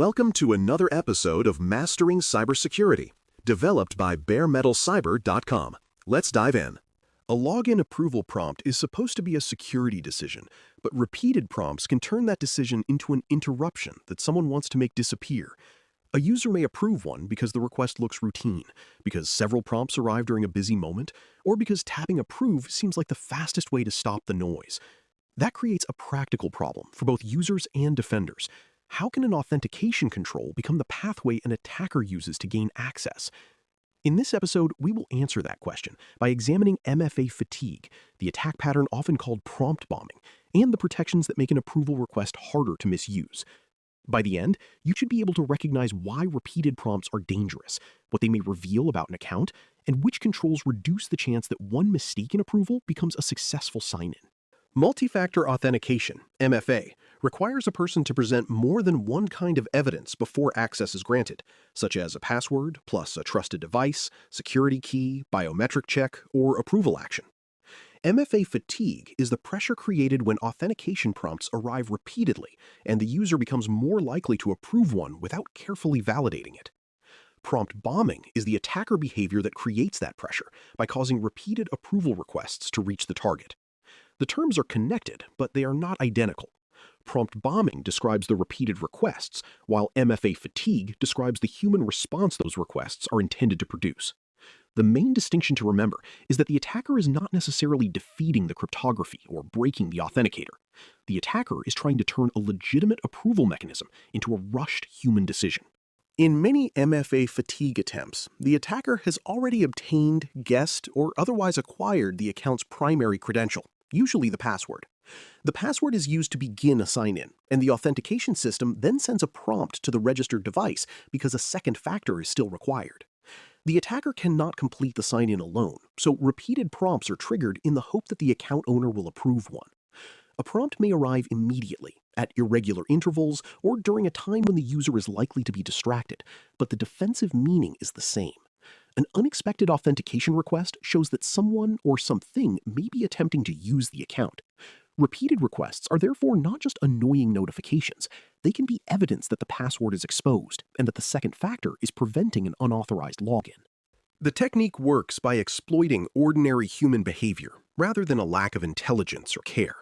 Welcome to another episode of Mastering Cybersecurity, developed by BareMetalCyber.com. Let's dive in. A login approval prompt is supposed to be a security decision, but repeated prompts can turn that decision into an interruption that someone wants to make disappear. A user may approve one because the request looks routine, because several prompts arrive during a busy moment, or because tapping approve seems like the fastest way to stop the noise. That creates a practical problem for both users and defenders. How can an authentication control become the pathway an attacker uses to gain access? In this episode, we will answer that question by examining MFA fatigue, the attack pattern often called prompt bombing, and the protections that make an approval request harder to misuse. By the end, you should be able to recognize why repeated prompts are dangerous, what they may reveal about an account, and which controls reduce the chance that one mistaken approval becomes a successful sign-in. Multifactor authentication, MFA, requires a person to present more than one kind of evidence before access is granted, such as a password plus a trusted device, security key, biometric check, or approval action. MFA fatigue is the pressure created when authentication prompts arrive repeatedly and the user becomes more likely to approve one without carefully validating it. Prompt bombing is the attacker behavior that creates that pressure by causing repeated approval requests to reach the target. The terms are connected, but they are not identical. Prompt bombing describes the repeated requests, while MFA fatigue describes the human response those requests are intended to produce. The main distinction to remember is that the attacker is not necessarily defeating the cryptography or breaking the authenticator. The attacker is trying to turn a legitimate approval mechanism into a rushed human decision. In many MFA fatigue attempts, the attacker has already obtained, guessed, or otherwise acquired the account's primary credential, usually the password. The password is used to begin a sign-in, and the authentication system then sends a prompt to the registered device because a second factor is still required. The attacker cannot complete the sign-in alone, so repeated prompts are triggered in the hope that the account owner will approve one. A prompt may arrive immediately, at irregular intervals, or during a time when the user is likely to be distracted, but the defensive meaning is the same. An unexpected authentication request shows that someone or something may be attempting to use the account. Repeated requests are therefore not just annoying notifications. They can be evidence that the password is exposed and that the second factor is preventing an unauthorized login. The technique works by exploiting ordinary human behavior rather than a lack of intelligence or care.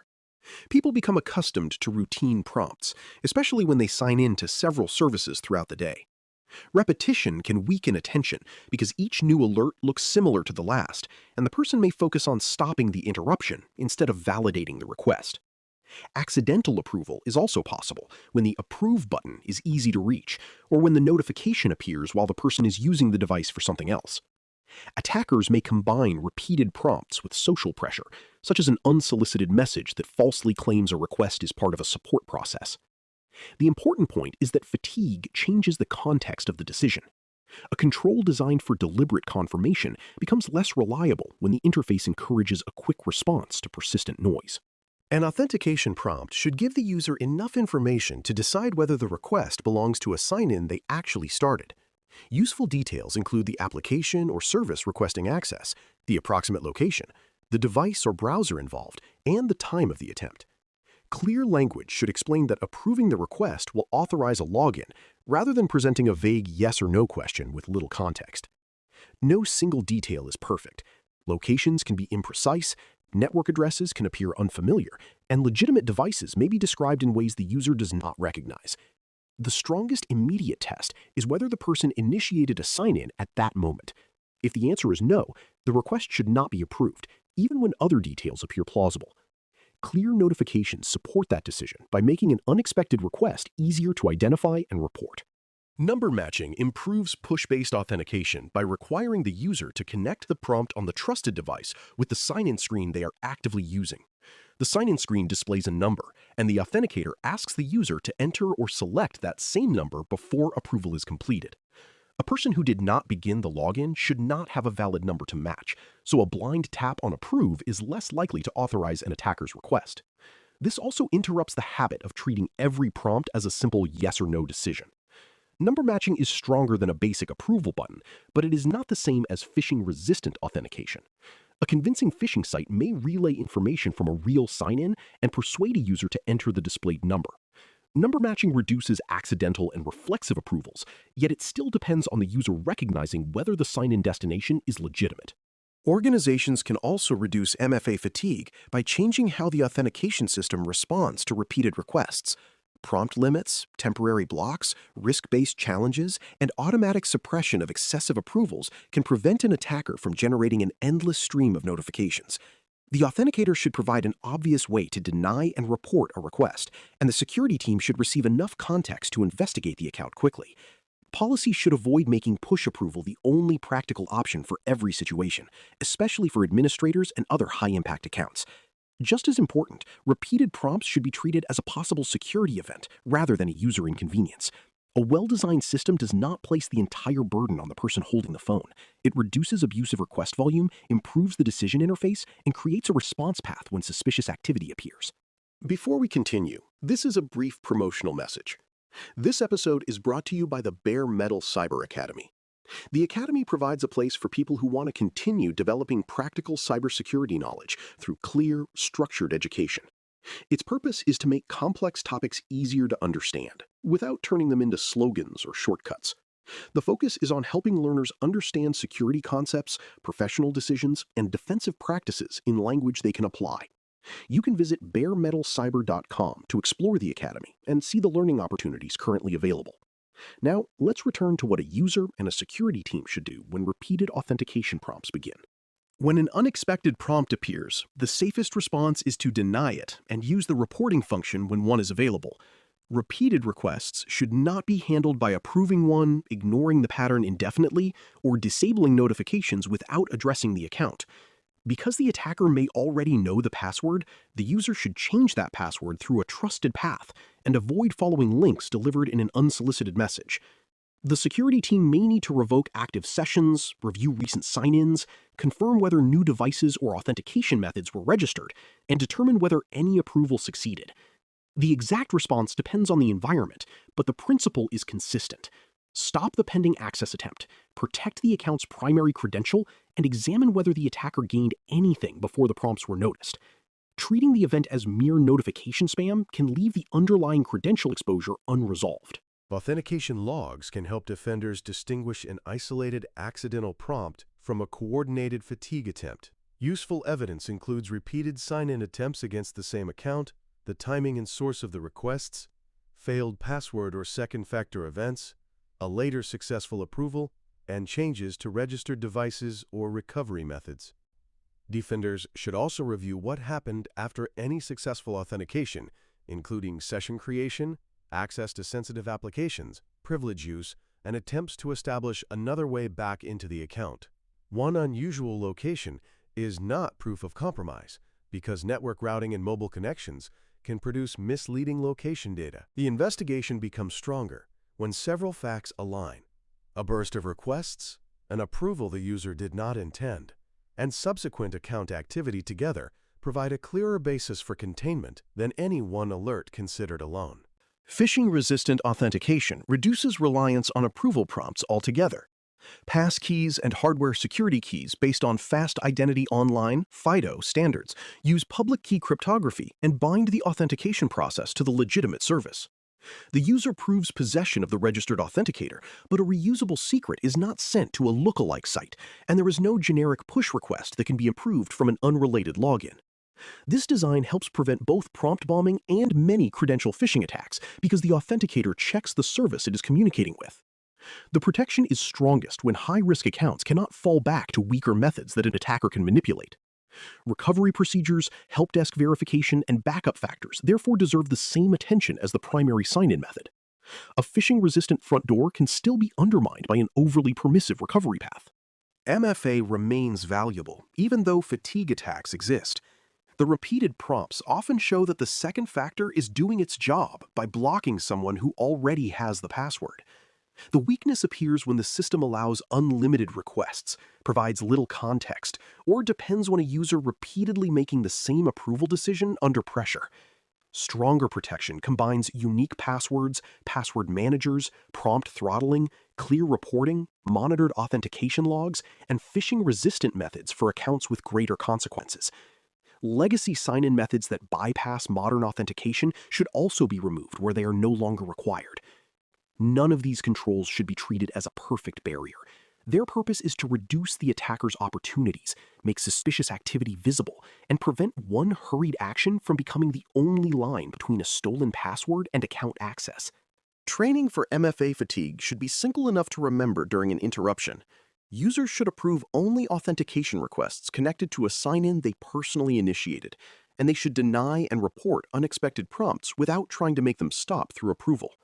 People become accustomed to routine prompts, especially when they sign in to several services throughout the day. Repetition can weaken attention because each new alert looks similar to the last, and the person may focus on stopping the interruption instead of validating the request. Accidental approval is also possible when the approve button is easy to reach, or when the notification appears while the person is using the device for something else. Attackers may combine repeated prompts with social pressure, such as an unsolicited message that falsely claims a request is part of a support process. The important point is that fatigue changes the context of the decision. A control designed for deliberate confirmation becomes less reliable when the interface encourages a quick response to persistent noise. An authentication prompt should give the user enough information to decide whether the request belongs to a sign-in they actually started. Useful details include the application or service requesting access, the approximate location, the device or browser involved, and the time of the attempt. Clear language should explain that approving the request will authorize a login, rather than presenting a vague yes or no question with little context. No single detail is perfect. Locations can be imprecise, network addresses can appear unfamiliar, and legitimate devices may be described in ways the user does not recognize. The strongest immediate test is whether the person initiated a sign-in at that moment. If the answer is no, the request should not be approved, even when other details appear plausible. Clear notifications support that decision by making an unexpected request easier to identify and report. Number matching improves push-based authentication by requiring the user to connect the prompt on the trusted device with the sign-in screen they are actively using. The sign-in screen displays a number, and the authenticator asks the user to enter or select that same number before approval is completed. A person who did not begin the login should not have a valid number to match, so a blind tap on approve is less likely to authorize an attacker's request. This also interrupts the habit of treating every prompt as a simple yes or no decision. Number matching is stronger than a basic approval button, but it is not the same as phishing-resistant authentication. A convincing phishing site may relay information from a real sign-in and persuade a user to enter the displayed number. Number matching reduces accidental and reflexive approvals, yet it still depends on the user recognizing whether the sign-in destination is legitimate. Organizations can also reduce MFA fatigue by changing how the authentication system responds to repeated requests. Prompt limits, temporary blocks, risk-based challenges, and automatic suppression of excessive approvals can prevent an attacker from generating an endless stream of notifications. The authenticator should provide an obvious way to deny and report a request, and the security team should receive enough context to investigate the account quickly. Policies should avoid making push approval the only practical option for every situation, especially for administrators and other high-impact accounts. Just as important, repeated prompts should be treated as a possible security event rather than a user inconvenience. A well-designed system does not place the entire burden on the person holding the phone. It reduces abusive request volume, improves the decision interface, and creates a response path when suspicious activity appears. Before we continue, this is a brief promotional message. This episode is brought to you by the Bare Metal Cyber Academy. The Academy provides a place for people who want to continue developing practical cybersecurity knowledge through clear, structured education. Its purpose is to make complex topics easier to understand, without turning them into slogans or shortcuts. The focus is on helping learners understand security concepts, professional decisions, and defensive practices in language they can apply. You can visit baremetalcyber.com to explore the Academy and see the learning opportunities currently available. Now, let's return to what a user and a security team should do when repeated authentication prompts begin. When an unexpected prompt appears, the safest response is to deny it and use the reporting function when one is available. Repeated requests should not be handled by approving one, ignoring the pattern indefinitely, or disabling notifications without addressing the account. Because the attacker may already know the password, the user should change that password through a trusted path and avoid following links delivered in an unsolicited message. The security team may need to revoke active sessions, review recent sign-ins, confirm whether new devices or authentication methods were registered, and determine whether any approval succeeded. The exact response depends on the environment, but the principle is consistent. Stop the pending access attempt, protect the account's primary credential, and examine whether the attacker gained anything before the prompts were noticed. Treating the event as mere notification spam can leave the underlying credential exposure unresolved. Authentication logs can help defenders distinguish an isolated accidental prompt from a coordinated fatigue attempt. Useful evidence includes repeated sign-in attempts against the same account, the timing and source of the requests, failed password or second-factor events, a later successful approval, and changes to registered devices or recovery methods. Defenders should also review what happened after any successful authentication, including session creation, access to sensitive applications, privilege use, and attempts to establish another way back into the account. One unusual location is not proof of compromise, because network routing and mobile connections can produce misleading location data. The investigation becomes stronger when several facts align: a burst of requests, an approval the user did not intend, and subsequent account activity together provide a clearer basis for containment than any one alert considered alone. Phishing-resistant authentication reduces reliance on approval prompts altogether. Passkeys and hardware security keys based on Fast Identity Online (FIDO) standards use public key cryptography and bind the authentication process to the legitimate service. The user proves possession of the registered authenticator, but a reusable secret is not sent to a lookalike site, and there is no generic push request that can be approved from an unrelated login. This design helps prevent both prompt bombing and many credential phishing attacks because the authenticator checks the service it is communicating with. The protection is strongest when high-risk accounts cannot fall back to weaker methods that an attacker can manipulate. Recovery procedures, help desk verification, and backup factors therefore deserve the same attention as the primary sign-in method. A phishing-resistant front door can still be undermined by an overly permissive recovery path. MFA remains valuable, even though fatigue attacks exist. The repeated prompts often show that the second factor is doing its job by blocking someone who already has the password. The weakness appears when the system allows unlimited requests, provides little context, or depends on a user repeatedly making the same approval decision under pressure. Stronger protection combines unique passwords, password managers, prompt throttling, clear reporting, monitored authentication logs, and phishing-resistant methods for accounts with greater consequences. Legacy sign-in methods that bypass modern authentication should also be removed where they are no longer required. None of these controls should be treated as a perfect barrier. Their purpose is to reduce the attacker's opportunities, make suspicious activity visible, and prevent one hurried action from becoming the only line between a stolen password and account access. Training for MFA fatigue should be simple enough to remember during an interruption. Users should approve only authentication requests connected to a sign-in they personally initiated, and they should deny and report unexpected prompts without trying to make them stop through approval.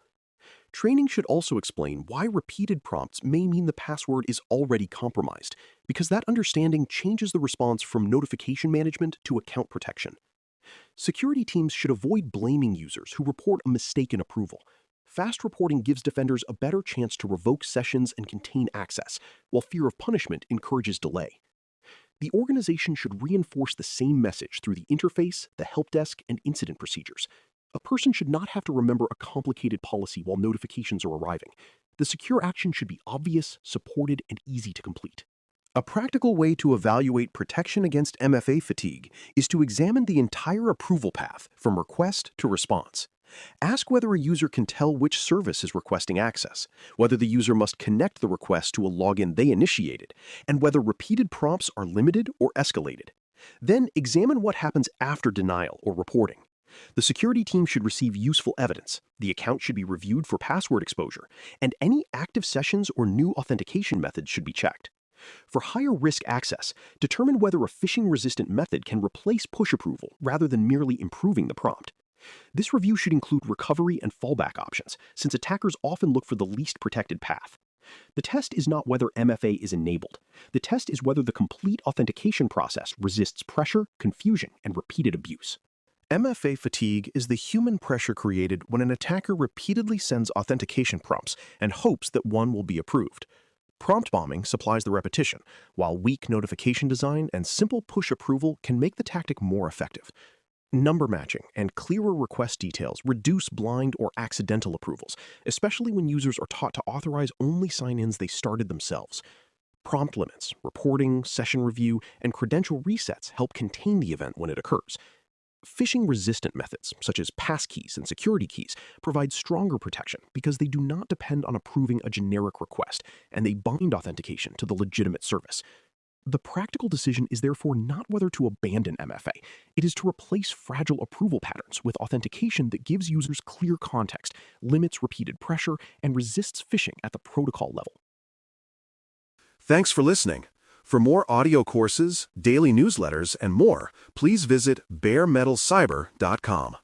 Training should also explain why repeated prompts may mean the password is already compromised, because that understanding changes the response from notification management to account protection. Security teams should avoid blaming users who report a mistaken approval. Fast reporting gives defenders a better chance to revoke sessions and contain access, while fear of punishment encourages delay. The organization should reinforce the same message through the interface, the help desk, and incident procedures. A person should not have to remember a complicated policy while notifications are arriving. The secure action should be obvious, supported, and easy to complete. A practical way to evaluate protection against MFA fatigue is to examine the entire approval path from request to response. Ask whether a user can tell which service is requesting access, whether the user must connect the request to a login they initiated, and whether repeated prompts are limited or escalated. Then examine what happens after denial or reporting. The security team should receive useful evidence, the account should be reviewed for password exposure, and any active sessions or new authentication methods should be checked. For higher risk access, determine whether a phishing-resistant method can replace push approval rather than merely improving the prompt. This review should include recovery and fallback options, since attackers often look for the least protected path. The test is not whether MFA is enabled. The test is whether the complete authentication process resists pressure, confusion, and repeated abuse. MFA fatigue is the human pressure created when an attacker repeatedly sends authentication prompts and hopes that one will be approved. Prompt bombing supplies the repetition, while weak notification design and simple push approval can make the tactic more effective. Number matching and clearer request details reduce blind or accidental approvals, especially when users are taught to authorize only sign-ins they started themselves. Prompt limits, reporting, session review, and credential resets help contain the event when it occurs. Phishing-resistant methods, such as passkeys and security keys, provide stronger protection because they do not depend on approving a generic request, and they bind authentication to the legitimate service. The practical decision is therefore not whether to abandon MFA. It is to replace fragile approval patterns with authentication that gives users clear context, limits repeated pressure, and resists phishing at the protocol level. Thanks for listening. For more audio courses, daily newsletters, and more, please visit DailyCyber.News.